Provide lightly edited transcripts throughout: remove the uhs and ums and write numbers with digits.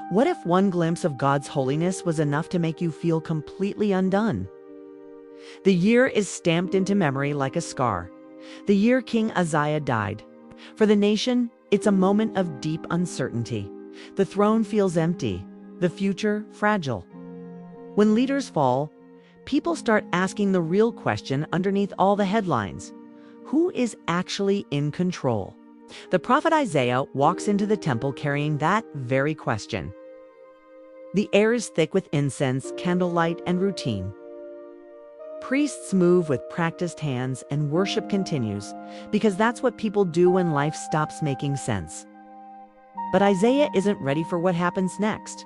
What if one glimpse of God's holiness was enough to make you feel completely undone? The year is stamped into memory like a scar. The year King Uzziah died. For the nation, it's a moment of deep uncertainty. The throne feels empty, the future fragile. When leaders fall, people start asking the real question underneath all the headlines. Who is actually in control? The prophet Isaiah walks into the temple carrying that very question. The air is thick with incense, candlelight, and routine. Priests move with practiced hands and worship continues, because that's what people do when life stops making sense. But Isaiah isn't ready for what happens next.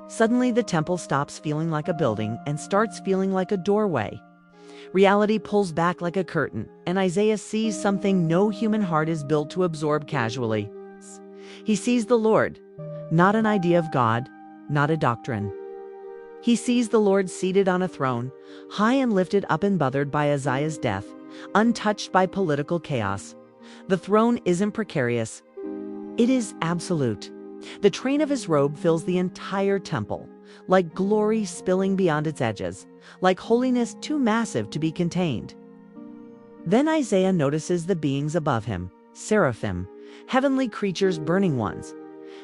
Suddenly, the temple stops feeling like a building and starts feeling like a doorway. Reality pulls back like a curtain, and Isaiah sees something no human heart is built to absorb casually. He sees the Lord, not an idea of God, not a doctrine. He sees the Lord seated on a throne, high and lifted up and bothered by Uzziah's death, untouched by political chaos. The throne isn't precarious. It is absolute. The train of his robe fills the entire temple, like glory spilling beyond its edges, like holiness too massive to be contained. Then Isaiah notices the beings above him, Seraphim, heavenly creatures, burning ones.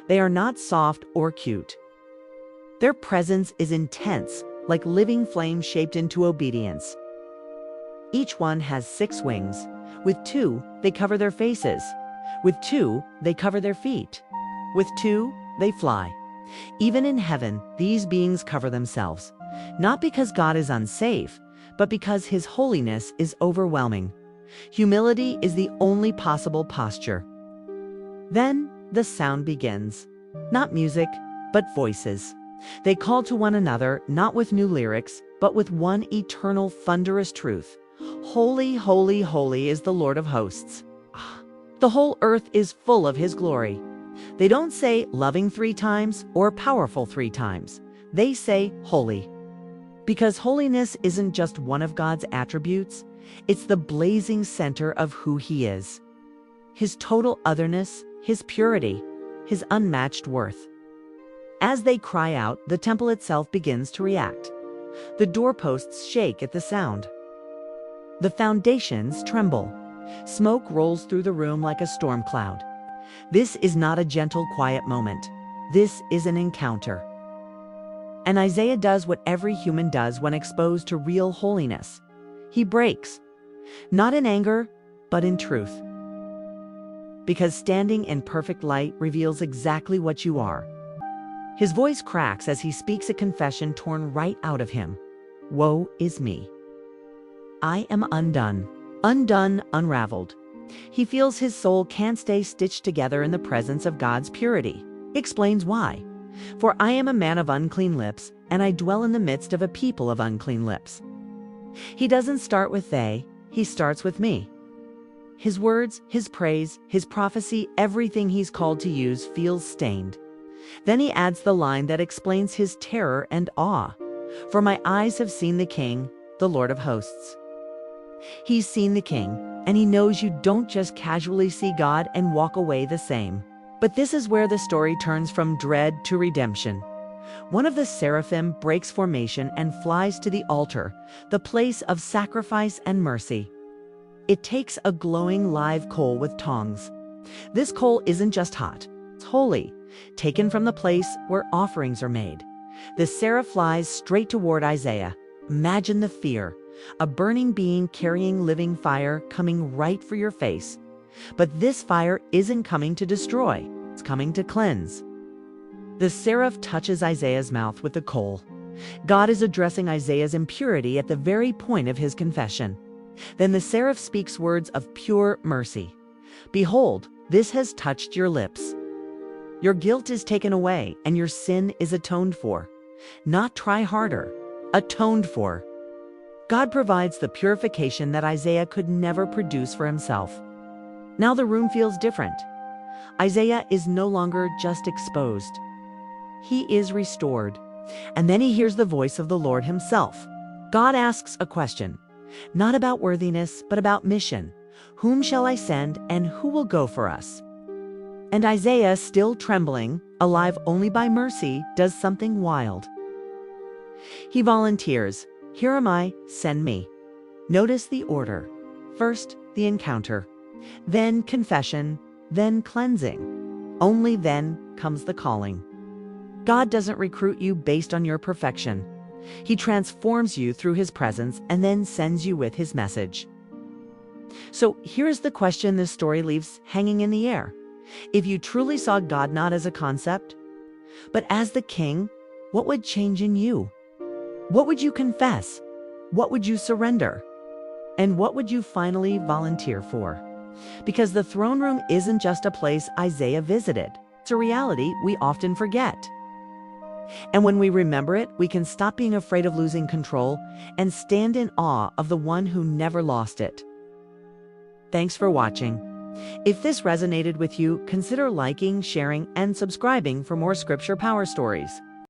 They are not soft or cute. Their presence is intense, like living flames shaped into obedience. Each one has 6 wings. With 2, they cover their faces. With 2, they cover their feet. With 2, they fly. Even in heaven, these beings cover themselves, not because God is unsafe, but because His holiness is overwhelming. Humility is the only possible posture. Then the sound begins. Not music, but voices. They call to one another, not with new lyrics, but with one eternal, thunderous truth. Holy, holy, holy is the Lord of hosts. The whole earth is full of His glory. They don't say loving 3 times or powerful 3 times. They say holy. Because holiness isn't just one of God's attributes, it's the blazing center of who He is. His total otherness, His purity, His unmatched worth. As they cry out, the temple itself begins to react. The doorposts shake at the sound. The foundations tremble. Smoke rolls through the room like a storm cloud. This is not a gentle, quiet moment. This is an encounter. And Isaiah does what every human does when exposed to real holiness. He breaks. Not in anger, but in truth. Because standing in perfect light reveals exactly what you are. His voice cracks as he speaks a confession torn right out of him. Woe is me. I am undone, unraveled. He feels his soul can't stay stitched together in the presence of God's purity. Explains why. For I am a man of unclean lips, and I dwell in the midst of a people of unclean lips. He doesn't start with they, he starts with me. His words, his praise, his prophecy, everything he's called to use feels stained. Then he adds the line that explains his terror and awe. For my eyes have seen the King, the Lord of hosts. He's seen the King, and he knows you don't just casually see God and walk away the same. But this is where the story turns from dread to redemption. One of the seraphim breaks formation and flies to the altar, the place of sacrifice and mercy. It takes a glowing live coal with tongs. This coal isn't just hot, it's holy, taken from the place where offerings are made. The seraph flies straight toward Isaiah. Imagine the fear. A burning being carrying living fire coming right for your face. But this fire isn't coming to destroy, it's coming to cleanse. The seraph touches Isaiah's mouth with the coal. God is addressing Isaiah's impurity at the very point of his confession. Then the seraph speaks words of pure mercy. Behold, this has touched your lips. Your guilt is taken away, and your sin is atoned for. Not try harder, atoned for. God provides the purification that Isaiah could never produce for himself. Now the room feels different. Isaiah is no longer just exposed. He is restored. And then he hears the voice of the Lord himself. God asks a question, not about worthiness, but about mission. Whom shall I send, and who will go for us? And Isaiah, still trembling, alive only by mercy, does something wild. He volunteers, "Here am I, send me." Notice the order. First, the encounter, then confession, then cleansing. Only then comes the calling. God doesn't recruit you based on your perfection. He transforms you through His presence and then sends you with His message. So here's the question this story leaves hanging in the air. If you truly saw God not as a concept, but as the King, what would change in you? What would you confess? What would you surrender? And what would you finally volunteer for? Because the throne room isn't just a place Isaiah visited. It's a reality we often forget. And when we remember it, we can stop being afraid of losing control and stand in awe of the one who never lost it. Thanks for watching. If this resonated with you, consider liking, sharing, and subscribing for more Scripture Power Stories.